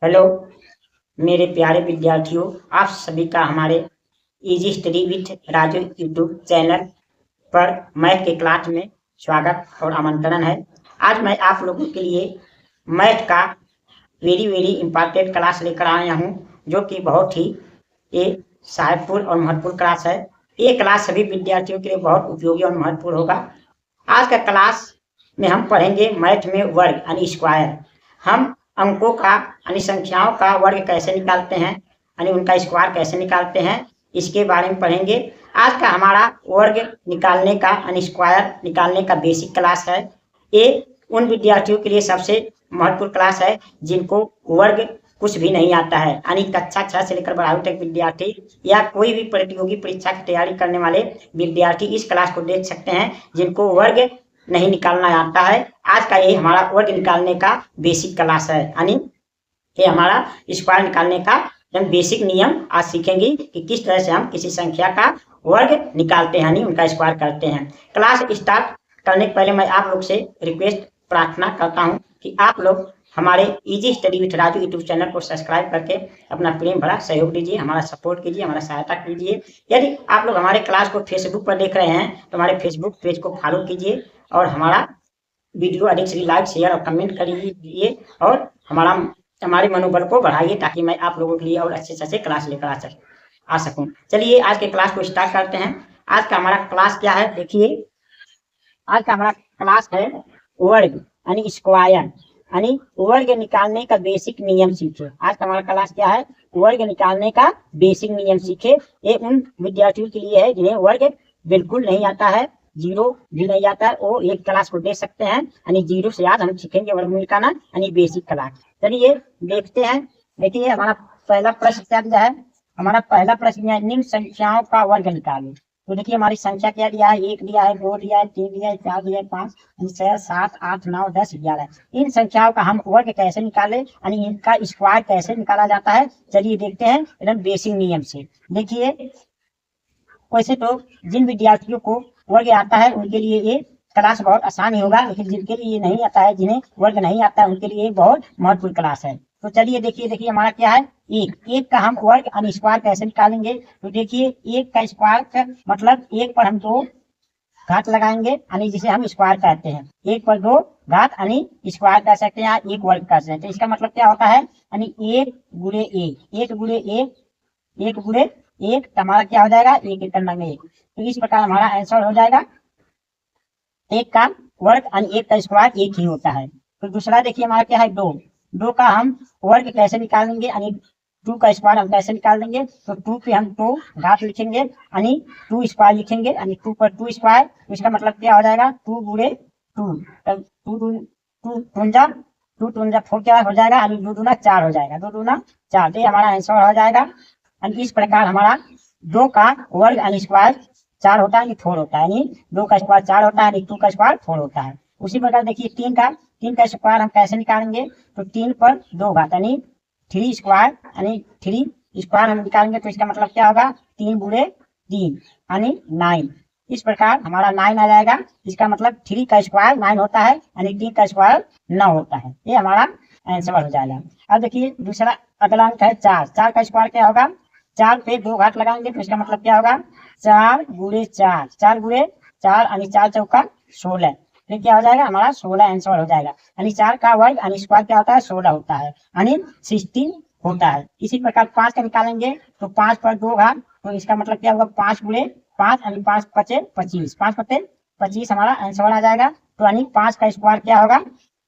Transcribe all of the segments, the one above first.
Hello मेरे प्यारे विद्यार्थियों, आप सभी का हमारे easy study with Raju YouTube channel पर मैथ के क्लास में स्वागत और आमंत्रण है। आज मैं आप लोगों के लिए मैथ का वेरी वेरी इम्पॉर्टेंट क्लास लेकर आया हूँ, जो कि बहुत ही ये सहायकपूर्ण और महत्वपूर्ण क्लास है। ये क्लास सभी विद्यार्थियों के लिए बहुत उपयोगी और महत्वपूर्ण होगा। आज का क्लास में हम पढ़ेंगे मैथ में वर्ग यानी स्क्वायर। हम अंकों का यानी संख्याओं का वर्ग कैसे निकालते हैं यानी उनका स्क्वायर कैसे निकालते हैं, इसके बारे में पढ़ेंगे। आज का हमारा वर्ग निकालने का यानी स्क्वायर निकालने का बेसिक क्लास है। ये उन विद्यार्थियों के लिए सबसे महत्वपूर्ण क्लास है जिनको वर्ग कुछ भी नहीं आता है, यानी कक्षा 6 से लेकर 12वीं तक विद्यार्थी या कोई भी प्रतियोगी परीक्षा की तैयारी करने वाले विद्यार्थी इस क्लास को देख सकते हैं जिनको वर्ग नहीं निकालना आता है। आज का ये हमारा वर्ग निकालने का बेसिक क्लास है, यानी ये हमारा स्क्वायर निकालने का हम बेसिक नियम आज सीखेंगे कि किस तरह से हम किसी संख्या का वर्ग निकालते हैं यानी उनका स्क्वायर करते हैं। क्लास स्टार्ट करने के पहले मैं आप लोग से रिक्वेस्ट प्रार्थना करता हूं कि आप लोग हमारे easy study with Raju YouTube channel को सब्सक्राइब करके अपना प्रेम भरा सहयोग दीजिए, हमारा सपोर्ट कीजिए, हमारा सहायता कीजिए। यदि आप लोग हमारे क्लास को फेसबुक पर देख रहे हैं तो हमारे फेसबुक पेज को फॉलो कीजिए और हमारा वीडियो अधिक से लाइक शेयर और कमेंट करिए और हमारे मनोबल को बढ़ाइए ताकि मैं आप लोगों के लिए और अच्छे से क्लास लेकर आ सकूं। चलिए आज के क्लास को स्टार्ट करते हैं। आज का हमारा क्लास क्या है, देखिए आज का हमारा क्लास है वर्ग यानी स्क्वायर यानी वर्ग निकालने का बेसिक नियम सीखे। आज का हमारा क्लास क्या है, वर्ग निकालने का बेसिक नियम सीखे। ये उन विद्यार्थियों के लिए है जिन्हें वर्ग बिल्कुल नहीं आता है, जीरो भी नहीं आता है, वो एक क्लास को देख सकते हैं। यानी जीरो से आज हम सीखेंगे वर्ग निकालना यानी बेसिक क्लास। चलिए देखते हैं। देखिए हमारा पहला प्रश्न क्या दिया है, हमारा पहला प्रश्न है निम्न संख्याओं का वर्ग निकालें। तो देखिए हमारी संख्या क्या दिया है, 1 दिया है, 2 दिया है, 3 दिया है, 4 दिया है, 5 6 7 8 9 10 11। इन संख्याओं का हम वर्ग कैसे निकालें यानी इनका स्क्वायर कैसे निकाला जाता है, चलिए देखते हैं एकदम बेसिक नियम से। देखिए वैसे तो जिन विद्यार्थियों को वर्ग आता है उनके लिए ये क्लास बहुत आसान ही होगा, लेकिन जिनके लिए नहीं आता है, जिन्हें वर्ग नहीं आता है, उनके लिए बहुत महत्वपूर्ण क्लास है। तो चलिए देखिए हमारा क्या है, एक का हम वर्ग यानी स्क्वायर कैसे निकालेंगे। तो देखिए एक का स्क्वायर मतलब एक पर हम 2 घात लगाएंगे यानी जिसे हम स्क्वायर कहते हैं। एक पर 2 घात यानी स्क्वायर कह सकते हैं, एक वर्ग कह सकते हैं। इसका मतलब क्या होता है, यानी 1 गुणे 1, 1 गुणे 1, 1 गुणे 1, हमारा क्या हो जाएगा, 1 एक नंगे 1। तो इस प्रकार हमारा आंसर हो जाएगा एक का वर्ग यानी एक का स्क्वायर एक ही होता है। तो दूसरा देखिए हमारा क्या है, 2 का हम वर्ग कैसे निकालेंगे यानी 2 का स्क्वायर हम कैसे निकाल देंगे। तो 2 पे हम 2 घात लिखेंगे यानी 2 स्क्वायर लिखेंगे यानी 2 पर 2 स्क्वायर। तो इसका मतलब क्या हो जाएगा, 2 गुणे 2, तब 2 दूना 4 क्या हो जाएगा यानी 2 दूना 4 हो जाएगा, 2 दूना 4। ये हमारा आंसर हो जाएगा। इस प्रकार हमारा 2 का वर्ग यानी स्क्वायर 4 होता है, 4 होता है, यानी 2 का स्क्वायर 4 होता है, 2 का स्क्वायर 4 होता है। उसी प्रकार देखिए 3 का स्क्वायर हम कैसे निकालेंगे। तो 3 पर 2 घात यानी 3 स्क्वायर यानी 3 स्क्वायर हम निकालेंगे। तो इसका मतलब क्या होगा, 3 गुणे 3 यानी 9। इस प्रकार हमारा 9 आ जाएगा। इसका मतलब 3 का स्क्वायर 9 होता है यानी 3 का स्क्वायर 9 होता है। ये हमारा आंसर हो जाएगा। अब देखिए दूसरा अगला अंक है 4 का स्क्वायर क्या होगा, 4 पे 2 घात लगाएंगे। तो इसका मतलब क्या होगा, 4 गुणे 4, 4 गुणे 4 यानी 4 चौका 16। फिर क्या हो जाएगा, हमारा 16 आंसर हो जाएगा। यानी 4 का वर्ग यानी स्क्वायर क्या होता है, 16 होता है यानी 16 होता है। इसी प्रकार 5 का निकालेंगे। तो 5 पर 2 घात, तो इसका मतलब क्या होगा, 5 गुणे 5 यानी 5 पचे 25, 5 पचे 25 हमारा आंसर आ जाएगा। तो यानी 5 का स्क्वायर क्या होगा,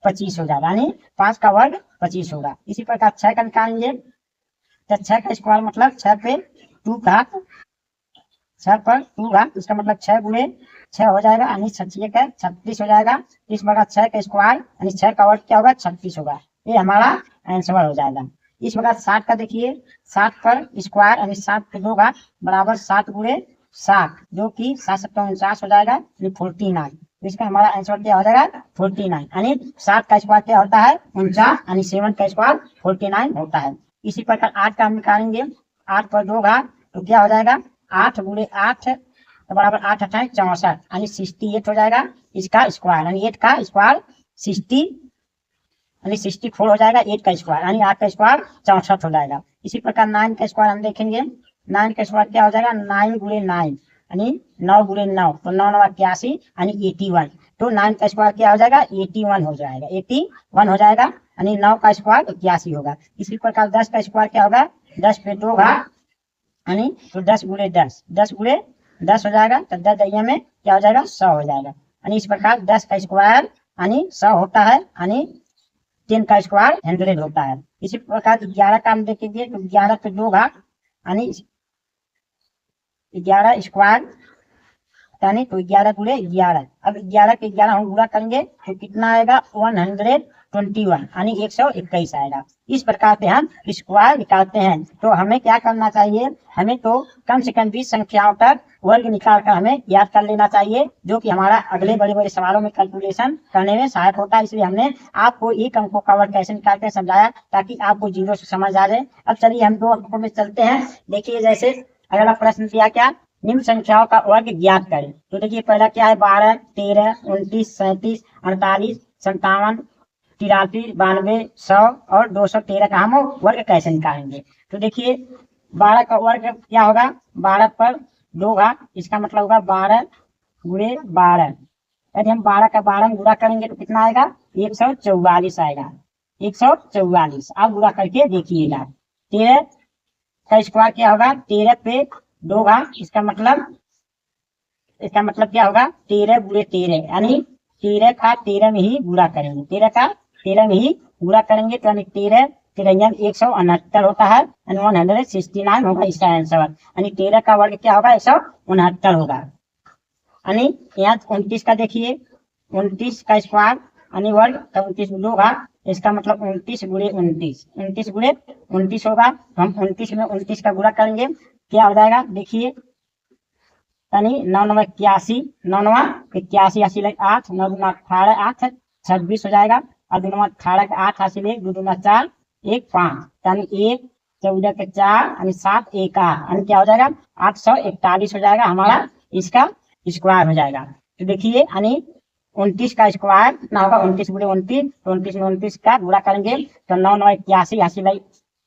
25 हो जाएगा यानी 5 का वर्ग 25 होगा। इसी प्रकार 6 का निकालेंगे। तो 6 का स्क्वायर मतलब 6 पे 2 घात, 6 पर 2 घात, इसका मतलब 6 गुणे 6 हो जाएगा यानी 36 हो जाएगा। इस प्रकार 6 का स्क्वायर यानी 6 का वर्ग क्या होगा, 36 होगा। ये हमारा आंसर हो जाएगा। इस प्रकार 7 का देखिए, 7 पर स्क्वायर यानी 7 पे 2 घात बराबर 7 गुणे 7, जो कि 7 7 49 हो जाएगा यानी 49। इसका हमारा आंसर क्या हो जाएगा, 49 यानी 7 का स्क्वायर क्या होता है, 49 यानी 7 का स्क्वायर 49 होता है। इसी प्रकार 8 का हम निकालेंगे। 8 पर 2 घात, तो क्या हो जाएगा, 8 गुणे 8 तो बराबर 8 8 64 यानी 68 हो जाएगा। इसका स्क्वायर यानी 8 का स्क्वायर यानी 64 हो जाएगा 8 का स्क्वायर, यानी 8 का स्क्वायर 64 हो जाएगा। इसी प्रकार 9 का स्क्वायर हम देखेंगे, 9 का स्क्वायर क्या हो जाएगा, 9 गुणे 9 यानी 9 गुणे 9, तो 9 9 81 यानी 81, तो 9 का स्क्वायर क्या हो जाएगा, 81 हो जाएगा, 81 हो जाएगा, यानी 9 का स्क्वायर 81 होगा। इसी प्रकार 10 का स्क्वायर क्या होगा, 10 पे 2 घात यानी तो 10 गुणे 10, 10 गुणे 10 हो जाएगा, तो 10 दहिया में क्या हो जाएगा, 100 हो जाएगा। यानी इस प्रकार 10 का स्क्वायर यानी 100 होता है, यानी 10 का स्क्वायर 100 होता है। इसी प्रकार 11 का हम देखेंगे, तो 11 पे 2 घात यानी 11 स्क्वायर यानी तो 11 गुणे 11। अब 11 के 11 हम गुणा करेंगे तो कितना आएगा, 121 यानी 121 आएगा। इस प्रकार से हम स्क्वायर निकालते हैं। तो हमें क्या करना चाहिए, हमें तो कम से कम 20 संख्याओं तक वर्ग निकाल कर हमें याद कर लेना चाहिए, जो कि हमारा अगले बड़े बड़े सवालों में कैलकुलेशन करने में सहायक होता है। इसलिए हमने आपको एक अंकों का वर्ग कैसे निकालते हैं समझाया, ताकि आपको जीरो से समझ आ जाए। अब चलिए हम 2 अंकों में चलते हैं। देखिए जैसे अगला प्रश्न दिया क्या, निम्न संख्याओं का वर्ग ज्ञात करें। तो देखिए पहला क्या है, 12, 13, 29, 37, 48, 57, 83, 92, 100 और 213 का हम वर्ग कैसे निकालेंगे। तो देखिए 12 का वर्ग क्या होगा, 12 पर 2 घात, इसका मतलब होगा 12 गुणे 12। यदि हम 12 का 12 में गुणा करेंगे तो कितना आएगा, 144 आएगा, 144। आप गुणा करके देखिएगा। 13 का स्क्वायर क्या होगा, 13 पे 2 घात, इसका मतलब क्या होगा, 13 गुणे 13 यानी 13 का 13 में ही गुणा करेंगे, 13 का 13 में ही गुणा करेंगे, तो यानी 13 13 169 होता है, 169 होगा इसका आंसर। यानी 13 का वर्ग क्या होगा, 169 होगा। यानी यहाँ 29 का देखिए, 29 का स्क्वायर यानी वर्ग, तो 29 में 2 घात, इसका मतलब 29 गुणे 29, 29 गुणे 29 होगा। तो हम 29 में 29 का गुणा करेंगे, क्या हो जाएगा, देखिए यानी 9 9 81, 9 9 81, 8, 9 2 18, 8 26 हो जाएगा, और 2 9 18 के 8 हासिल 1, 2 2 4, 1 5, यानी 1 14 के 4 यानी 7 1 8, यानी क्या हो जाएगा, 841 हो जाएगा हमारा इसका स्क्वायर हो जाएगा। तो देखिए यानी 29 का स्क्वायर कितना होगा, 29 गुणे 29, तो 29 में 29 का गुणा करेंगे तो 9 9 81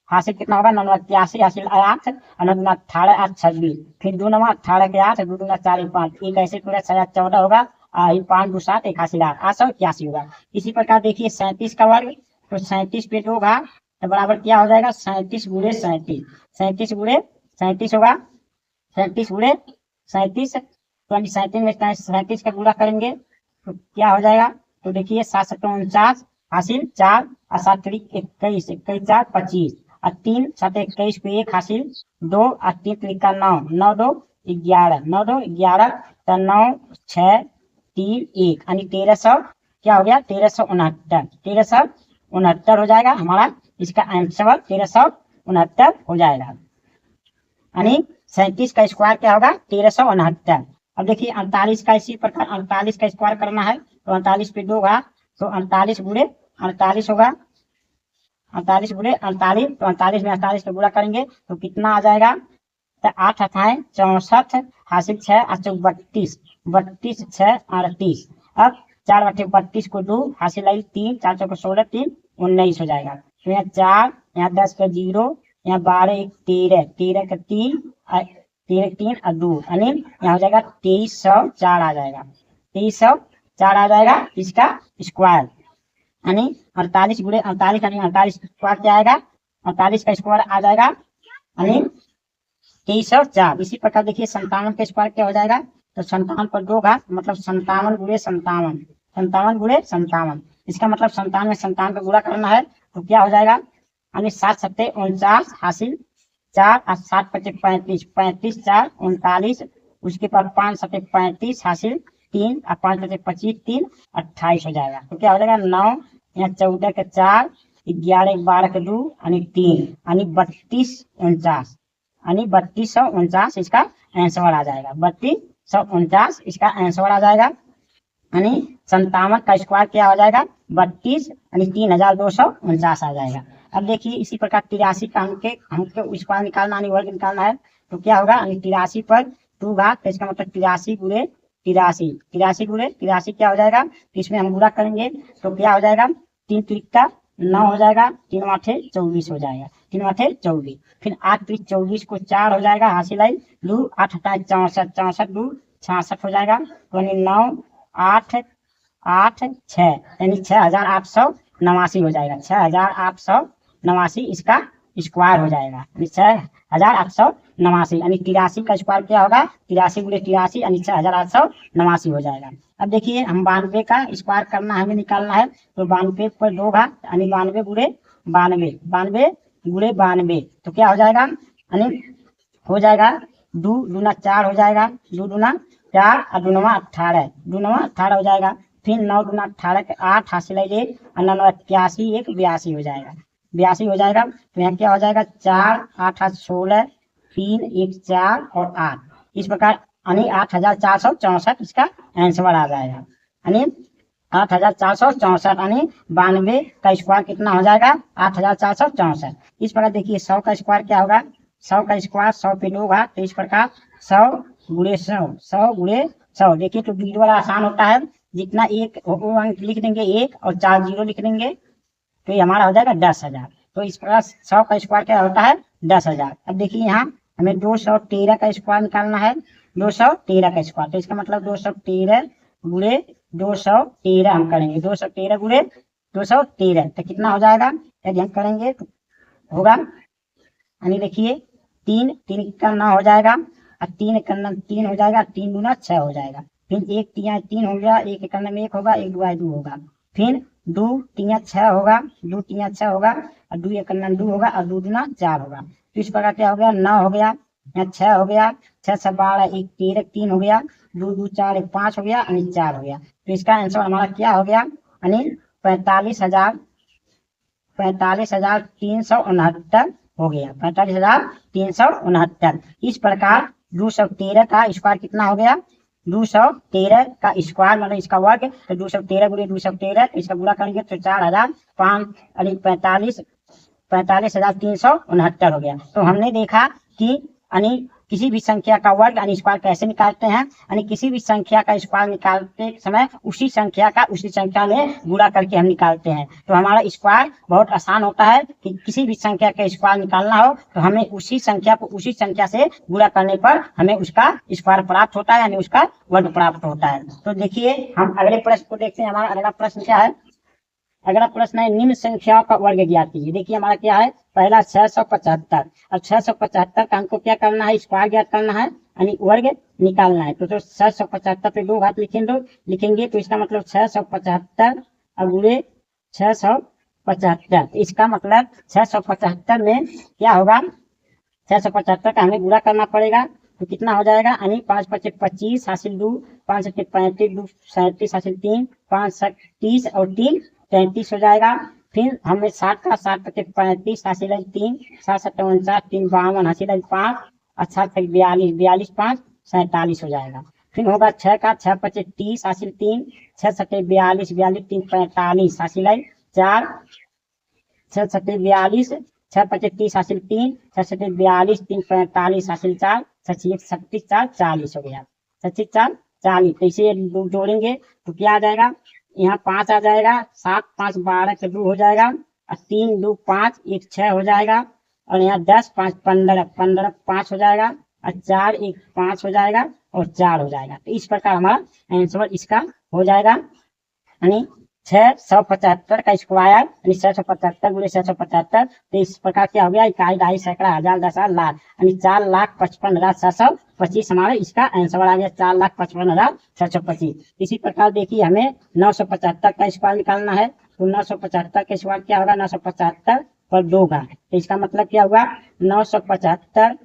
हासिल कितना होगा, 9 9 81 हासिल 8, और 9 2 18 8 26, फिर 2 9 18 के 8, 2 2 4 5, एक ऐसे पूरा 14 होगा, 5 2 7 1 हासिल 881 होगा। इसी प्रकार देखिए 37 का वर्ग, तो 37 पे 2 घात, तो बराबर क्या हो जाएगा, 37 गुणे 37, 37 गुणे 37 होगा, 37 गुणे 37, तो 37 में 37 का गुणा करेंगे तो क्या हो जाएगा, तो देखिए 7 7 49 हासिल 4, और 7 3 21, 21 4 25, और 3 7 21 पे 1 हासिल 2, और 3 3 का 9, 9 2 11, 9 2 11, तो 9 6 3 1 यानी 1300 क्या हो गया, 1369 हो जाएगा हमारा इसका आंसर, 1369 हो जाएगा। यानी 37 का स्क्वायर क्या होगा, 1369। अब देखिए 48 का इसी प्रकार 48 का स्क्वायर करना है, तो 48 पे 2 घात, तो 48 गुणे 48 होगा, 48 गुणे 48, तो 48 में 48 का गुणा करेंगे तो कितना आ जाएगा, तो 8 अठाएं 64 हासिल 6 8 32, 32 6 38, अब 4 बटे 32 को 2 हासिल 3, 4 4 16 3 19 हो जाएगा। तो यहाँ 4, यहाँ 10 का 0, यहाँ 12 1 13, 13 का 3, 13 3 और 2, यानी यहाँ हो जाएगा 2304 आ जाएगा, 2304 आ जाएगा इसका स्क्वायर। यानी 48 गुणे 48 यानी 48 स्क्वायर क्या आएगा, 48 का स्क्वायर आ जाएगा यानी 2304। इसी प्रकार देखिए 57 का स्क्वायर क्या हो जाएगा, तो 57 पर 2 घात, मतलब 57 गुणे 57, 57 गुणे 57, इसका मतलब 57 में 57 का गुणा करना है, तो क्या हो जाएगा, यानी 7 7 49 हासिल 4, और 7 5 35, 35 4 39, उसके बाद 5 7 35 हासिल 3, और 5 5 25 3 28 हो जाएगा। तो क्या हो जाएगा 9, यहाँ 14 के 4, 11 12 के 2 यानी 3, यानी 32 49, यानी 3249 इसका आंसर आ जाएगा, 3249 इसका आंसर आ जाएगा। यानी 57 का स्क्वायर क्या हो जाएगा, 32 यानी 3249 आ जाएगा। अब देखिए इसी प्रकार 83 का हमको स्क्वायर निकालना यानी वर्ग निकालना है, तो क्या होगा, यानी 83 पर 2 घात, तो इसका मतलब 83 गुणे 83 गुणे 83 क्या हो जाएगा, तो इसमें हम गुणा करेंगे तो क्या हो जाएगा, 3 3 का 9 हो जाएगा, 3 आठे 24 हो जाएगा, 3 आठे 24। फिर 8 3 24 को 4 हो जाएगा, हासिल आई 2, 8 8 64, 64 2 66 हो जाएगा। तो 9 8 8 6 यानी 6889 हो जाएगा, 6889 इसका स्क्वायर हो जाएगा, 6889 यानी 83 का स्क्वायर क्या होगा, 83 गुणे 83 यानी 6889 हो जाएगा। अब देखिए हम 92 का स्क्वायर करना है, हमें निकालना है, तो 92 पर 2 घात यानी 92 गुणे 92, 92 गुणे 92 तो क्या हो जाएगा, यानी हो जाएगा 2 दूना 4 हो जाएगा, 2 दूना 4 और 2 नवा 18, 2 नवा 18 हो जाएगा। फिर 9 दूना 18 के 8 हासिल है 1 और 9 नवा 81 1 82 हो जाएगा, 82 हो जाएगा। तो यहाँ क्या हो जाएगा 4 8 8 16 3 1 4 और 8 इस प्रकार यानी 8464 इसका आंसर आ जाएगा, यानी 8464 यानी 92 का स्क्वायर कितना हो जाएगा 8464। इस प्रकार देखिए 100 का स्क्वायर क्या होगा, 100 का स्क्वायर 100 पे 2 घात, तो इस प्रकार 100 गुणे 100, 100 गुणे 100। देखिए तो बीच वाला आसान होता है, जितना एक वो अंक लिख देंगे 1 और 4 जीरो लिख देंगे तो ये हमारा हो जाएगा 10,000। तो इस प्रकार 100 का स्क्वायर क्या होता है 10,000। अब देखिए यहाँ हमें 213 का स्क्वायर निकालना है, 213 का स्क्वायर, तो इसका मतलब 213 गुणे 213 हम करेंगे, 213 गुणे 213 तो कितना हो जाएगा, यदि हम करेंगे तो होगा, यानी देखिए 3 3 का 9 हो जाएगा और 3 का 3 हो जाएगा, 3 दूना 6 हो जाएगा। फिर 1 3 3 हो गया, 1 एक 1 होगा, 1 2 2 होगा। फिर 2 3 6 होगा, 2 3 6 होगा और 2 1 2 होगा और 2 दूना 4 होगा। तो इस प्रकार क्या हो गया 9 हो गया, यहाँ 6 हो गया, 6 से 12 1 13 3 हो गया, 2 2 4 1 5 हो गया यानी 4 हो गया। तो इसका आंसर हमारा क्या हो गया, यानी 45,369 हो गया, 45,369। इस प्रकार 213 का स्क्वायर कितना हो गया, 213 का स्क्वायर मतलब इसका वर्ग, तो 213 गुणे 213 इसका गुणा करेंगे तो 45,369 हो गया। तो हमने देखा कि यानी किसी भी संख्या का वर्ग यानी स्क्वायर कैसे निकालते हैं, यानी किसी भी संख्या का स्क्वायर निकालते समय उसी संख्या में गुणा करके हम निकालते हैं। तो हमारा स्क्वायर बहुत आसान होता है कि किसी भी संख्या का स्क्वायर निकालना हो तो हमें उसी संख्या को उसी संख्या से गुणा करने पर हमें उसका स्क्वायर प्राप्त होता है, यानी उसका वर्ग प्राप्त होता है। तो देखिए हम अगले प्रश्न को देखते हैं। हमारा अगला प्रश्न क्या है, अगला प्रश्न है निम्न संख्याओं का वर्ग ज्ञात कीजिए। देखिए हमारा क्या है, पहला 675। अब 675 का हमको क्या करना है, स्क्वायर ज्ञात करना है यानी वर्ग निकालना है। तो 675 पे 2 घात लिखेंगे तो इसका मतलब 675 और गुणे 675, इसका मतलब 675 में क्या होगा, 675 का हमें गुणा करना पड़ेगा तो कितना हो जाएगा, यानी 5 5 25 हासिल 2, 5 7 35 2 37 हासिल 3, 5 7 30 और 3 33 हो जाएगा। फिर हमें 60 का 7 5 35 हासिल 3, 7 7 49 3 52 हासिल 5 और 7 42 42 5 47 हो जाएगा। फिर होगा 6 का 6 5 30 हासिल 3, 6 7 42 42 3 45 हासिल 4, 6 7 42 6 5 30 हासिल 3, 6 7 42 3 45 हासिल 4, 6 1 36 4 40 हो गया, 36 4 40। तो इसे जोड़ेंगे तो क्या आ जाएगा, यहाँ 5 आ जाएगा, 7 5 12 के 2 हो जाएगा और 3 2 5 1 6 हो जाएगा और यहाँ 10 5 15 15 5 हो जाएगा और 4 1 5 हो जाएगा और 4 हो जाएगा। तो इस प्रकार हमारा आंसर इसका हो जाएगा, यानी 675 का स्क्वायर यानी 675 गुणे 675। तो इस प्रकार क्या हो गया, इकाई दहाई सैकड़ा हजार दशा लाख यानी 4,55,725 हमारा इसका आंसर आ गया, 4,55,725। इसी प्रकार देखिए हमें 975 का स्क्वायर निकालना है। तो 975 का स्क्वायर क्या होगा, 975 पर 2 घात, तो इसका मतलब क्या हुआ 975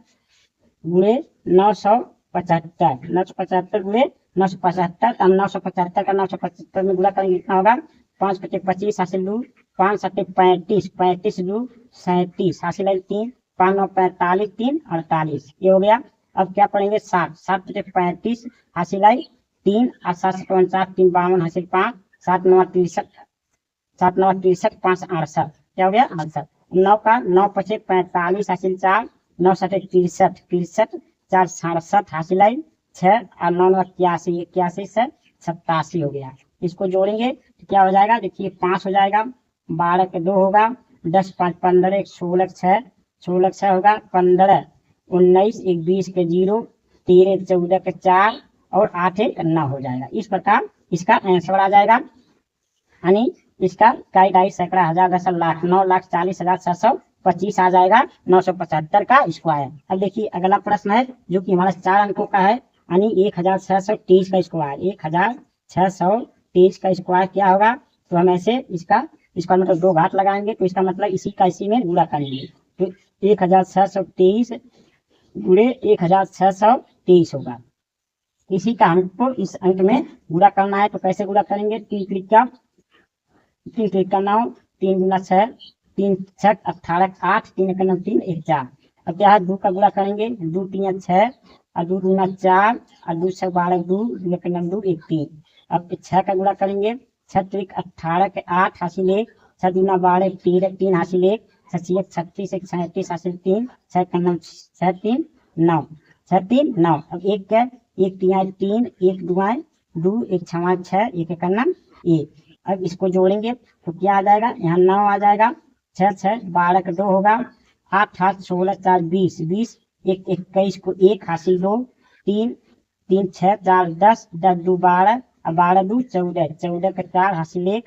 गुणे 975, 975 गुणे 975, हम 975 का 975 में गुणा करेंगे कितना होगा, 5 5 25 हासिल 2, 5 7 35 35 2 37 हासिल 3, 5 9 45 3 48 ये हो गया। अब क्या पढ़ेंगे 7 7 5 35 हासिल 3 और 7 49 3 52 हासिल 5, 7 9 63 7 9 63 5 68 क्या हो गया 68। 9 का 9 5 45 हासिल 4, 9 7 63 63 4 67 हासिल 6 और 9 9 81 81 से 87 हो गया। इसको जोड़ेंगे तो क्या हो जाएगा, देखिए 5 हो जाएगा, 12 के 2 होगा, 10 5 15, 1 16 6, 16 6 होगा, 15 19, 1 20 के 0, 13 14 के 4 और 8 1 9 हो जाएगा। इस प्रकार इसका आंसर आ जाएगा। यानी इसका कई ढाई सैकड़ा हजार दस लाख 9,40,725 आ जाएगा 975 का स्क्वायर। अब देखिए अगला प्रश्न है जो कि हमारा 4 अंकों का है, यानी 1623 का स्क्वायर। 1623 का स्क्वायर क्या होगा, तो हम ऐसे इसका मतलब 2 घात लगाएंगे, तो इसका मतलब इसी का इसी में गुणा करेंगे, तो 1623 गुणे 1623 होगा। इसी का हमको इस अंक में गुणा करना है, तो कैसे गुणा करेंगे, 3 क्लिक का 9, 3 गुना 6, 3 6 18 8, 3 का 9 3 1 4। अब क्या है 2 का गुणा करेंगे, 2 3 6 और 2 गुना 4 और 2 6 12, 2 का 9 2 1 3। अब 6 का गुणा करेंगे, 6 3 18 के 8 हासिल 1, 6 गुना 12 13 3 हासिल 1, 6 1 36 1 37 हासिल 3, 6 का 9 6 3 9, 6 3 9। अब 1 के 1 3 3, 1 2 2, 1 6 6, 1 का 9 1। अब इसको जोड़ेंगे तो क्या आ जाएगा, यहाँ 9 आ जाएगा, 6 6 12 का 2 होगा, 8 8 16 4 20, 20 1 21 को 1 हासिल 2, 3 3 6 4 10, 10 2 12 और 12 2 14, 14 का 4 हासिल 1,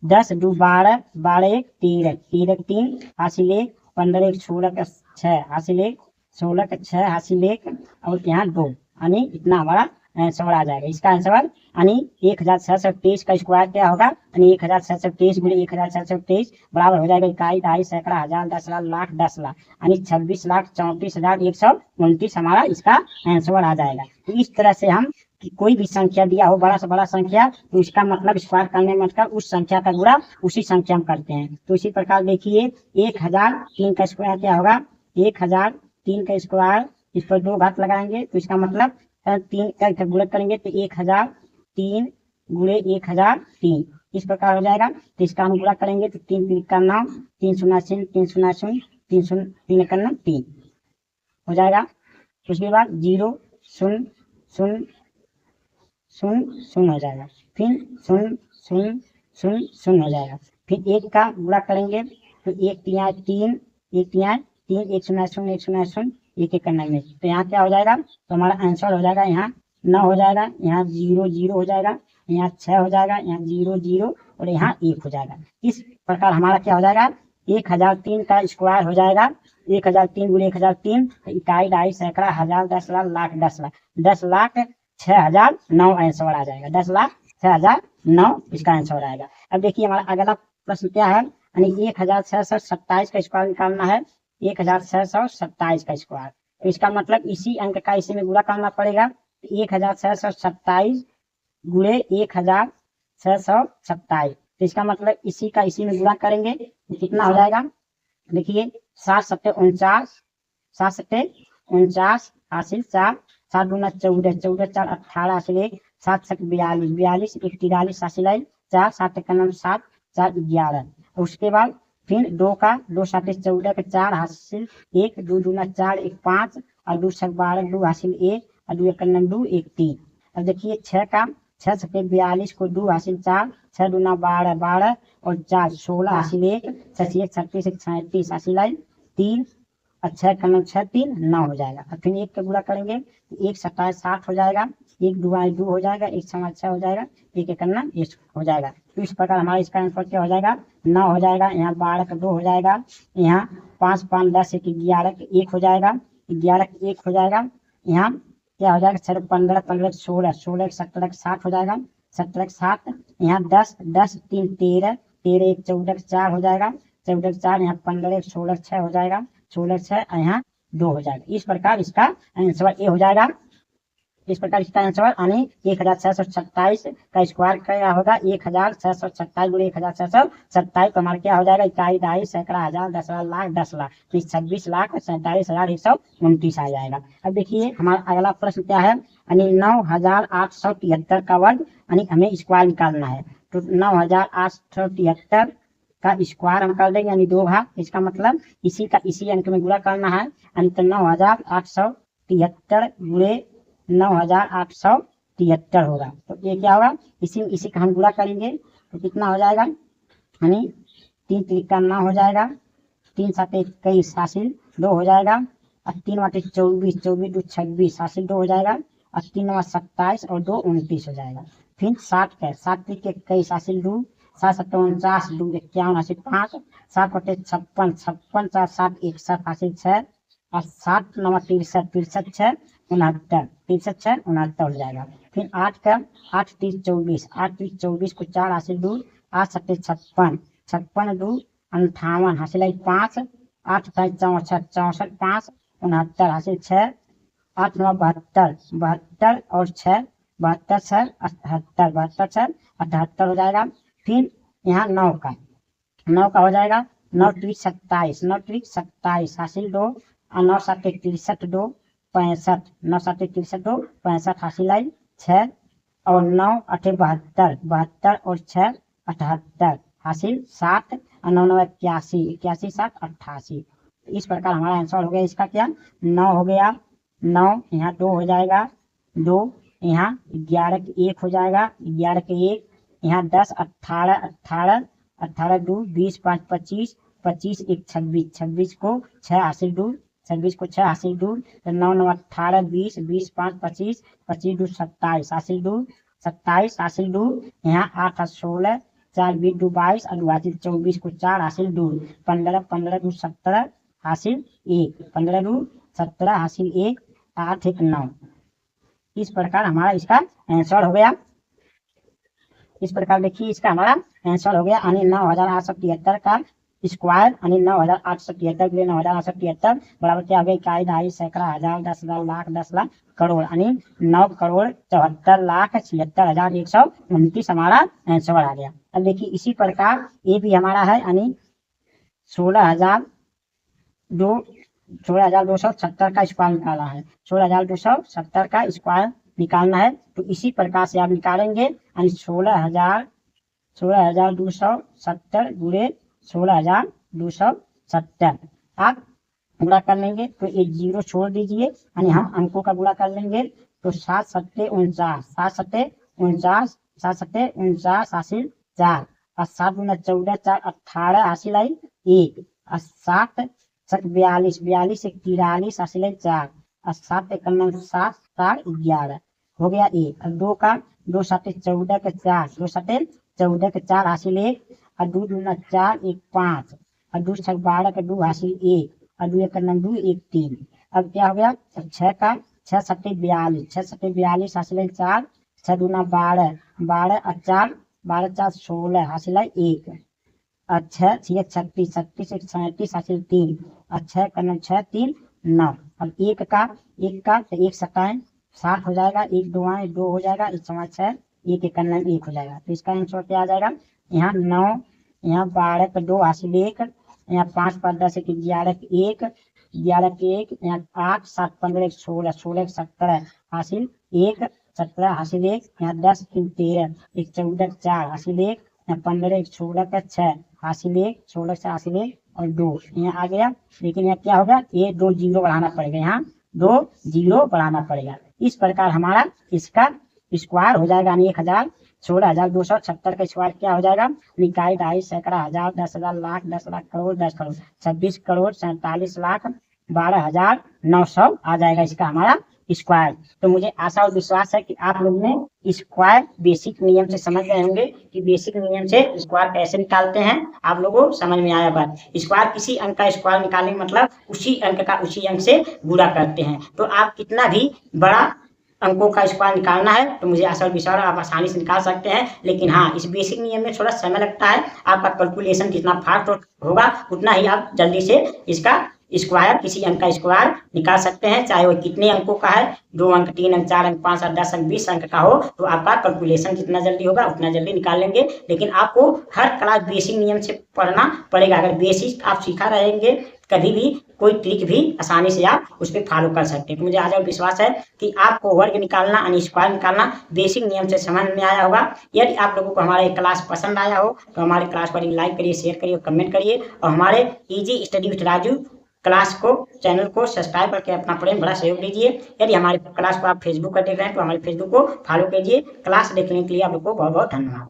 10 2 12, 12 1 13, 13 3 हासिल 1, 15 1 16 का 6 हासिल 1, 16 का 6 हासिल 1 और यहाँ 2, यानी इतना हमारा आंसर आ जाएगा। इसका आंसर यानी 1623 का स्क्वायर क्या होगा, यानी 1623 गुणे 1623 बराबर हो जाएगा इकाई ढाई सैकड़ा हजार 10 लाख लाख 10 लाख, यानी 26,34,129 हमारा इसका आंसर आ जाएगा। तो इस तरह से हम कि कोई भी संख्या दिया हो बड़ा से बड़ा संख्या, तो इसका मतलब स्क्वायर करने में मतलब उस संख्या का गुणा उसी संख्या में करते हैं। तो इसी प्रकार देखिए 1003 का स्क्वायर क्या होगा, 1003 का स्क्वायर, इस पर 2 घात लगाएंगे तो इसका मतलब 3 का गुणा करेंगे तो 1003 गुणे 1003 इस प्रकार हो जाएगा। तो इसका हम गुणा करेंगे तो 3 का 9, 3 0 0 3 0 0 3 0 3 का 9 3 हो जाएगा। उसके बाद 0 0 0 0 0 हो जाएगा, फिर 0 0 0 0 हो जाएगा। फिर 1 का गुणा करेंगे तो 1 3 3, 1 3 3, 1 0 0 1 0 0 1 1 करना में, तो यहाँ क्या हो जाएगा, तो हमारा आंसर हो जाएगा यहाँ 9 हो जाएगा, यहाँ 0 0 हो जाएगा, यहाँ 6 हो जाएगा, यहाँ 0 0 और यहाँ 1 हो जाएगा। इस प्रकार हमारा क्या हो जाएगा, 1003 का स्क्वायर हो जाएगा 1003 गुणे 1003, इकाई ढाई सैकड़ा हजार 10 लाख लाख 10 लाख 10,06,009 आंसर आ जाएगा। 10,06,009 इसका आंसर आएगा। अब देखिए हमारा अगला प्रश्न क्या है, यानी 1627 का स्क्वायर निकालना है, 1627 का स्क्वायर। तो इसका मतलब इसी अंक का इसी में गुणा करना पड़ेगा, 1627 गुणे 1627, तो इसका मतलब इसी का इसी में गुणा करेंगे तो कितना हो जाएगा, देखिए 7 7 49, 7 7 49 हासिल 4, 7 गुना 14 14 4 18 हासिल 1, 7 7 42 42 1 43 हासिल 4, 7 का 9 7 4 11। उसके बाद फिर 2 का 2 7 14 का 4 हासिल 1, 2 दूना 4 1 5 और 2 6 12 2 हासिल 1 और 2 1 2 1 3। अब देखिए 6 का 6 7 42 को 2 हासिल 4, 6 दूना 12 12 और 4 16 हासिल 1, 6 1 36 1 37 हासिल 3 और 6 का 9 6 3 9 हो जाएगा। और फिर 1 का गुणा करेंगे तो 1 27 7 हो जाएगा, 1 2 2 हो जाएगा, 1 6 6 हो जाएगा, 1 1 1 हो जाएगा। तो इस प्रकार हमारा इसका आंसर क्या हो जाएगा, 9 हो जाएगा, यहाँ 12 का 2 हो जाएगा, यहाँ 5 5 10 1 11 का 1 हो जाएगा, 11 का 1 हो जाएगा, यहाँ क्या हो जाएगा 6 15 15 16 16 17 60 हो जाएगा, 17 7 यहाँ 10 10 3 13 13 1 14 4 हो जाएगा, 14 4 यहाँ 15 16 6 हो जाएगा, 16 6 यहाँ 2 हो जाएगा। इस प्रकार इसका आंसर ए हो जाएगा। इस प्रकार इसका आंसर यानी 1627 का स्क्वायर क्या होगा, 1627 गुणे 1627 तो हमारा क्या हो जाएगा, इकाई ढाई सैकड़ा हजार 10 लाख 10 लाख, तो 26,47,129 आ जाएगा। अब देखिए हमारा अगला प्रश्न क्या है, यानी 9,873 का वर्ग, यानी हमें स्क्वायर निकालना है। तो 9,873 का स्क्वायर हम कर देंगे, यानी 2 भाग, इसका मतलब इसी का इसी अंक में गुणा करना है, यानी तो 9,873 गुणे 9,873 होगा। तो ये क्या होगा, इसी का हम गुणा करेंगे तो कितना हो जाएगा, यानी 3 त्रिका 9 हो जाएगा, 3 7 21 हासिल 2 हो जाएगा, और 3 8 24, 24 2 26 हासिल 2 हो जाएगा, और 3 9 27 और 2 29 हो जाएगा। फिर 60 का 7 3 21 हासिल 2, 7 7 49 2 51 हासिल 5, 7 8 56 56 4 7 61 हासिल 6, और 7 9 63 63 6 69 63 6 69 हो जाएगा। फिर 8 का 8 30 24, 8 30 24 को 4 हासिल 2, 8 7 56 56 2 58 हासिल 5, 8 5 64 64 5 69 हासिल 6, 8 9 72 72 और 6 72 6 78 72 6 78 हो जाएगा। फिर यहाँ 9 का हो जाएगा, 9 3 27 9 3 27 हासिल 2, और 9 7 63 2 65 9 7 63 2 65 हासिल 6, और 9 8 72 72 और 6 78 हासिल 7, और 9 9 81 81 7 88। इस प्रकार हमारा आंसर हो गया इसका क्या 9 हो गया। 9 यहाँ 2 हो जाएगा, 2 यहाँ 11 के 1 हो जाएगा, 11 के 1 यहाँ 10 18 18 18 2 20 5 25 25 1 26 26 को 6 हासिल 2 26 को 6 हासिल 2, तो 9 9 18 20 20 5 25 25 2 27 हासिल 2 27 हासिल 2, यहाँ 8 16 4 20 2 22 और 2 हासिल 24 को 4 हासिल 2, 15 15 2 17 हासिल 1, 15 2 17 हासिल 1, 8 1 9। इस प्रकार हमारा इसका आंसर हो गया। इस प्रकार देखिए इसका हमारा आंसर हो गया यानी 9873 का स्क्वायर यानी 9873 गुणे 9873 बराबर क्या हो गया इकाई दहाई सैकड़ा हजार 10,000 लाख 10 लाख करोड़ यानी 9,74,76,129 हमारा आंसर आ गया। अब देखिए इसी प्रकार ये भी हमारा है यानी 16,270 का स्क्वायर निकालना है, 16,270 का स्क्वायर निकालना है। तो इसी प्रकार से आप निकालेंगे यानी 16,270 गुणे 16,270 आप गुणा कर लेंगे तो एक जीरो छोड़ दीजिए यानी हम अंकों का गुणा कर लेंगे तो 7 7 49 7 7 49 7 7 49 हासिल 4 और 7 गुना 14 4 18 हासिल 1 और 7 7 42 42 1 43 हासिल 4 और 7 51 7 4 11 हो गया 1 और 2 का 2 7 14 के 4 2 7 14 के 4 हासिल 1 और 2 दूना 4 1 5 और 2 6 12 के 2 हासिल 1 और 2 1 9 2 1 3। अब क्या हो गया 6 का 6 7 42 6 7 42 हासिल 4 6 दूना 12 12 और 4 12 4 16 हासिल 1 और 6 6 36 36 1 37 हासिल 3 और 6 का 9 6 3 9। अब 1 का तो 1 7 7 हो जाएगा 1 2 आए 2 हो जाएगा 1 6 6 1 1 1 हो जाएगा। तो इसका आंसर क्या आ जाएगा यहाँ 9 यहाँ 12 का 2 हासिल 1 यहाँ 5 5 10 1 11 के 1 11 के 1 यहाँ 8 7 15 16 16 17 हासिल 1 17 हासिल 1 यहाँ 10 3 13 1 14 4 हासिल 1 यहाँ 15 1 16 का 6 हासिल 1 16 से हासिल 1 और 2 यहाँ आ गया। लेकिन यहाँ क्या होगा ये 2 जीरो बढ़ाना पड़ेगा, यहाँ 2 जीरो बढ़ाना पड़ेगा। इस प्रकार हमारा इसका स्क्वायर हो जाएगा यानी 16,270 का स्क्वायर क्या हो जाएगा इकाई दहाई सैकड़ा हजार 10,000 लाख 10 लाख करोड़ 10 करोड़ 26 करोड़ 47 लाख 12,900 आ जाएगा इसका हमारा स्क्वायर। तो मुझे आशा और विश्वास है कि आप लोग ने स्क्वायर बेसिक नियम से समझ गए होंगे कि बेसिक नियम से स्क्वायर कैसे निकालते हैं। आप लोगों को समझ में आया बात। स्क्वायर किसी अंक का स्क्वायर निकालने मतलब उसी अंक का उसी अंक से गुणा करते हैं। तो आप कितना भी बड़ा अंकों का स्क्वायर निकालना है तो मुझे आशा और विश्वास आप आसानी से निकाल सकते हैं। लेकिन हाँ इस बेसिक नियम में थोड़ा समय लगता है। आपका कैलकुलेशन जितना फास्ट होगा उतना ही आप जल्दी से इसका स्क्वायर किसी अंक का स्क्वायर निकाल सकते हैं, चाहे वो कितने अंकों का है 2 अंक 3 अंक 4 अंक 5 अंक 10 अंक 20 अंक का हो। तो आपका कैलकुलेशन जितना जल्दी होगा उतना जल्दी निकाल लेंगे। लेकिन आपको हर क्लास बेसिक नियम से पढ़ना पड़ेगा। अगर बेसिक आप सीखा रहेंगे कभी भी कोई ट्रिक भी आसानी से आप उस पर फॉलो कर सकते हैं। तो मुझे आज और विश्वास है कि आपको वर्ग निकालना यानी स्क्वायर निकालना बेसिक नियम से समझ में आया होगा। यदि आप लोगों को हमारा क्लास पसंद आया हो तो हमारे क्लास पर लाइक करिए, शेयर करिए, कमेंट करिए और हमारे easy study with Raju class को चैनल को सब्सक्राइब करके अपना प्रेम बड़ा सहयोग दीजिए। यदि हमारे क्लास को आप फेसबुक पर देख रहे हैं तो हमारे फेसबुक को फॉलो कीजिए। क्लास देखने के लिए आप लोग को बहुत बहुत धन्यवाद।